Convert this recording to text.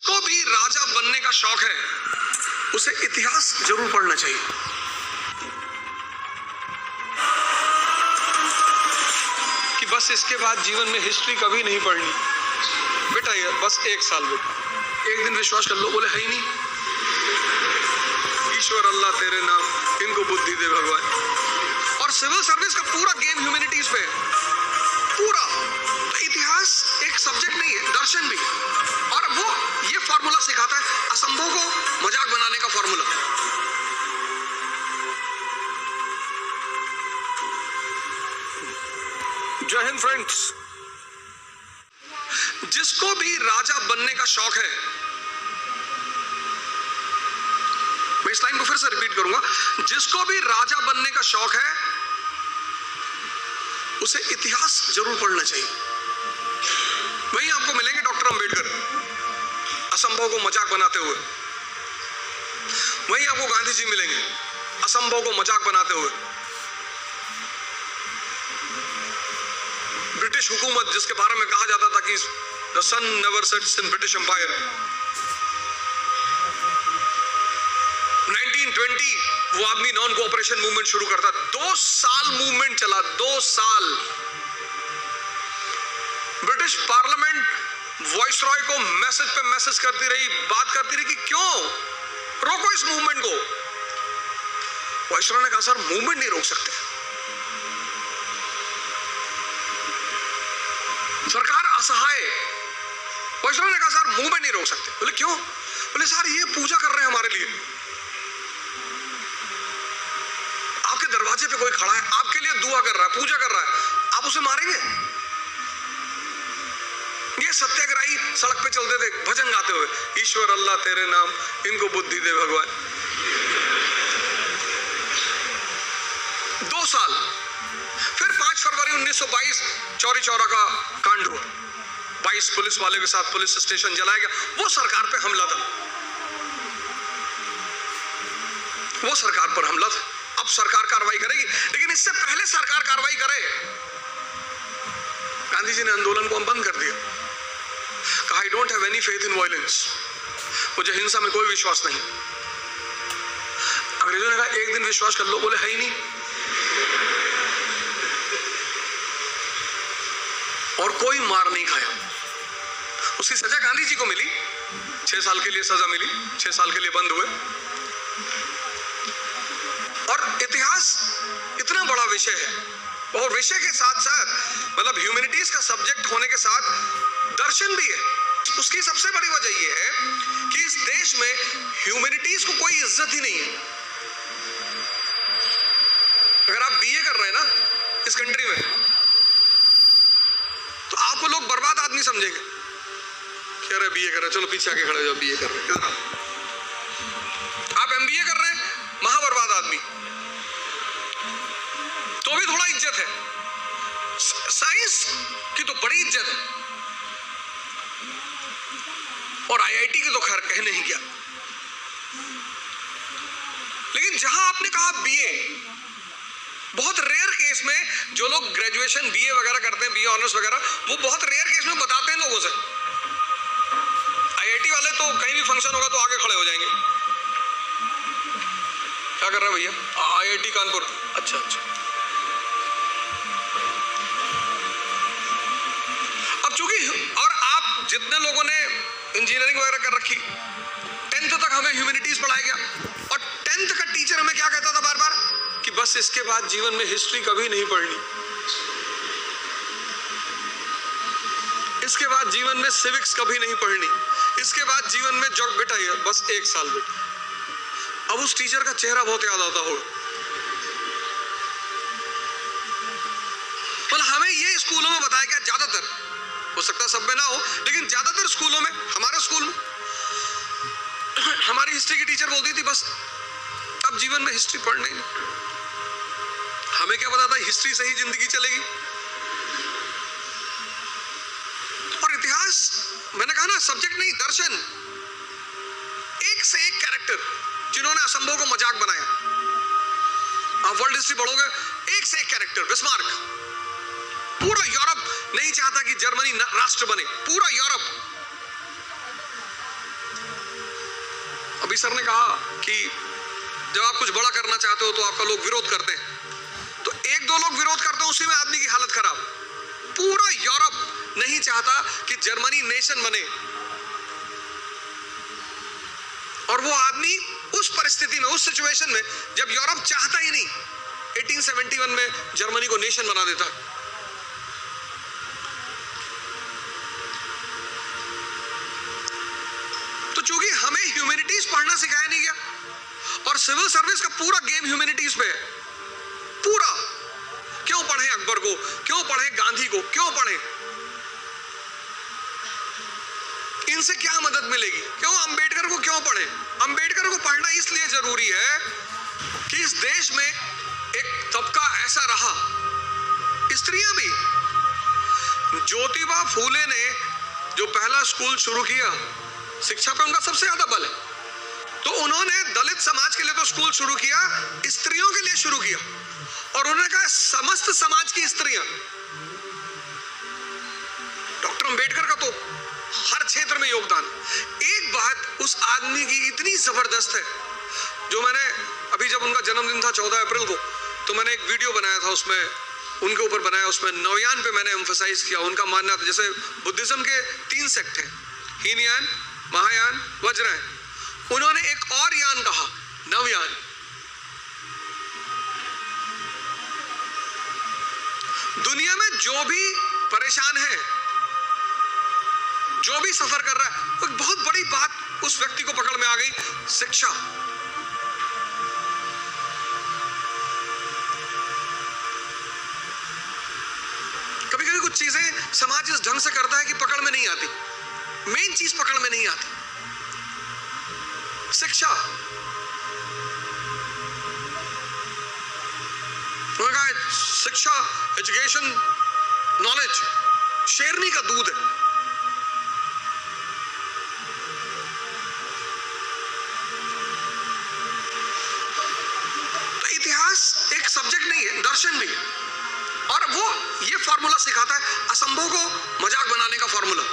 को भी राजा बनने का शौक है उसे इतिहास जरूर पढ़ना चाहिए। कि बस इसके बाद जीवन में हिस्ट्री कभी नहीं पढ़नी। बेटा यार बस एक साल बेटा, एक दिन विश्वास कर लो। बोले है ही नहीं, ईश्वर अल्लाह तेरे नाम, इनको बुद्धि दे भगवान। और सिविल सर्विस का पूरा गेम ह्यूमैनिटीज पे है पूरा। तो इतिहास एक सब्जेक्ट नहीं है, दर्शन भी। और वो ये फॉर्मूला सिखाता है असंभव को मजाक बनाने का फॉर्मूला। जय हिंद फ्रेंड्स। जिसको भी राजा बनने का शौक है, मैं इस लाइन को फिर से रिपीट करूंगा, जिसको भी राजा बनने का शौक है उसे इतिहास जरूर पढ़ना चाहिए। वहीं आपको मिलेंगे डॉक्टर अंबेडकर असंभव को मजाक बनाते हुए, वहीं आपको गांधी जी मिलेंगे असंभव को मजाक बनाते हुए। ब्रिटिश हुकूमत जिसके बारे में कहा जाता था कि the sun never sets in British empire, 1920 वो आदमी नॉन कोऑपरेशन मूवमेंट शुरू करता। 2 साल मूवमेंट चला, 2 साल। ब्रिटिश पार्लियामेंट वॉइसरॉय को मैसेज पे मैसेज करती रही, बात करती रही कि क्यों रोको इस मूवमेंट को। वॉइसरॉय ने कहा सर मूवमेंट नहीं रोक सकते, सरकार असहाय। वॉइसरॉय ने कहा सर मूवमेंट नहीं रोक सकते। बोले क्यों? बोले सर ये पूजा कर रहे हैं हमारे लिए, आपके दरवाजे पे कोई खड़ा है, आपके लिए दुआ कर रहा है, पूजा कर रहा है, आप उसे मारेंगे? ये सत्याग्रही सड़क पे चलते थे भजन गाते हुए, ईश्वर अल्लाह तेरे नाम, इनको बुद्धि दे भगवान। 2 साल। फिर 5 फरवरी 1922 चौरी चौरा का कांड हुआ। 22 पुलिस वाले के साथ पुलिस स्टेशन जलाया गया। वो सरकार पे हमला था, वो सरकार पर हमला था। अब सरकार कार्रवाई करेगी, लेकिन इससे पहले सरकार कार्रवाई करे, गांधी जी ने आंदोलन को बंद कर दिया। कहा I don't have any faith in violence, मुझे हिंसा में कोई विश्वास नहीं। अंग्रेजों ने कहा एक दिन विश्वास कर लो। बोले है ही नहीं। और कोई मार नहीं खाया। उसकी सजा गांधी जी को मिली, 6 साल के लिए सजा मिली, 6 साल के लिए बंद हुए। और इतिहास इतना बड़ा विषय है, और विषय के साथ साथ मतलब ह्यूमैनिटीज का सब्जेक्ट होने के साथ दर्शन भी है। उसकी सबसे बड़ी वजह यह है कि इस देश में ह्यूमैनिटीज को कोई इज्जत ही नहीं है। अगर आप बीए कर रहे हैं ना इस कंट्री में, तो आपको लोग बर्बाद आदमी समझेंगे कि अरे बीए कर रहे, चलो पीछे आके खड़े हो जाओ, बीए कर रहे। किधर आप एमबीए कर रहे हैं, महाबर्बाद आदमी, तो भी थोड़ा इज्जत है। साइंस की तो बड़ी इज्जत है, और आईआईटी की तो खैर कहने ही क्या। लेकिन जहां आपने कहा बीए, बहुत रेयर केस में जो लोग ग्रेजुएशन बीए वगैरह करते हैं, बीए ऑनर्स वगैरह, वो बहुत रेयर केस में बताते हैं लोगों से। आईआईटी वाले तो कहीं भी फंक्शन होगा तो आगे खड़े हो जाएंगे, क्या कर रहे हैं भैया? आईआईटी कानपुर। अच्छा अच्छा। अब चूंकि और आप जितने लोगों ने इंजीनियरिंग वगैरह कर रखी, 10th तक हमें ह्यूमैनिटीज पढ़ाया गया, और 10th का टीचर हमें क्या कहता था बार बार कि बस इसके बाद जीवन में हिस्ट्री कभी नहीं पढ़नी, इसके बाद जीवन में सिविक्स कभी नहीं पढ़नी, इसके बाद जीवन में जॉब। बेटा ये बस 1 साल बेटा। अब उस टीचर का चेहरा बहुत याद आता होगा। मतलब हमें ये स्कूलों में बताया गया, ज्यादातर, हो सकता है सब में ना हो, लेकिन ज्यादातर स्कूलों में, हमारे स्कूल में हमारी हिस्ट्री की टीचर बोलती थी बस अब जीवन में हिस्ट्री पढ़ना ही नहीं। हमें क्या पता था हिस्ट्री से ही जिंदगी चलेगी। और इतिहास, मैंने कहा ना, सब्जेक्ट नहीं, दर्शन। एक से एक कैरेक्टर जिन्होंने असंभव को मजाक बनाया। आप वर्ल्ड हिस्ट्री पढ़ोगे, एक से एक कैरेक्टर। बिस्मार्क, पूरा यूरोप नहीं चाहता कि जर्मनी राष्ट्र बने, पूरा यूरोप। अभी सर ने कहा कि जब आप कुछ बड़ा करना चाहते हो तो आपका लोग विरोध करते हैं, तो एक दो लोग विरोध करते हैं उसी में आदमी की हालत खराब। पूरा यूरोप नहीं चाहता कि जर्मनी नेशन बने, और वो आदमी उस परिस्थिति में, उस सिचुएशन में, जब यूरोप चाहता ही नहीं, 1871 में जर्मनी को नेशन बना देता। तो चूंकि हमें ह्यूमैनिटीज पढ़ना सिखाया नहीं गया, और सिविल सर्विस का पूरा गेम ह्यूमैनिटीज पे है, पूरा। क्यों पढ़े अकबर को, क्यों पढ़े गांधी को, क्यों पढ़े? इनसे क्या मदद मिलेगी? क्यों अंबेडकर को क्यों पढ़े? अंबेडकर को पढ़ना इसलिए जरूरी है कि इस देश में एक तबका ऐसा रहा, स्त्रियां भी। ज्योतिबा फूले ने जो पहला स्कूल शुरू किया, शिक्षा पे उनका सबसे ज्यादा बल है, तो उन्होंने दलित समाज के लिए तो स्कूल शुरू किया, स्त्रियों के लिए शुरू किया, और उन्होंने कहा समस्त समाज की स्त्रियां। डॉक्टर अंबेडकर का तो हर क्षेत्र में योगदान। एक बात उस आदमी की इतनी जबरदस्त है, जो मैंने अभी, जब उनका जन्मदिन था 14 अप्रैल को, तो मैंने एक वीडियो बनाया था, उसमें उनके ऊपर बनाया, उसमें नवयान पे मैंने एम्फसाइज किया। उनका मानना था, जैसे बुद्धिज्म के 3 सेक्ट हैं, हीनयान, महायान, वज्रयान, उन्होंने एक और यान कहा, नवयान। दुनिया में जो भी परेशान है, जो भी सफर कर रहा है, एक बहुत बड़ी बात उस व्यक्ति को पकड़ में आ गई, शिक्षा। कभी कभी कुछ चीजें समाज इस ढंग से करता है कि पकड़ में नहीं आती, मेन चीज पकड़ में नहीं आती, शिक्षा। शिक्षा, एजुकेशन, नॉलेज शेरनी का दूध है। तो इतिहास एक सब्जेक्ट नहीं है, दर्शन भी, और वो ये फॉर्मूला सिखाता है असंभव को मजाक बनाने का फॉर्मूला।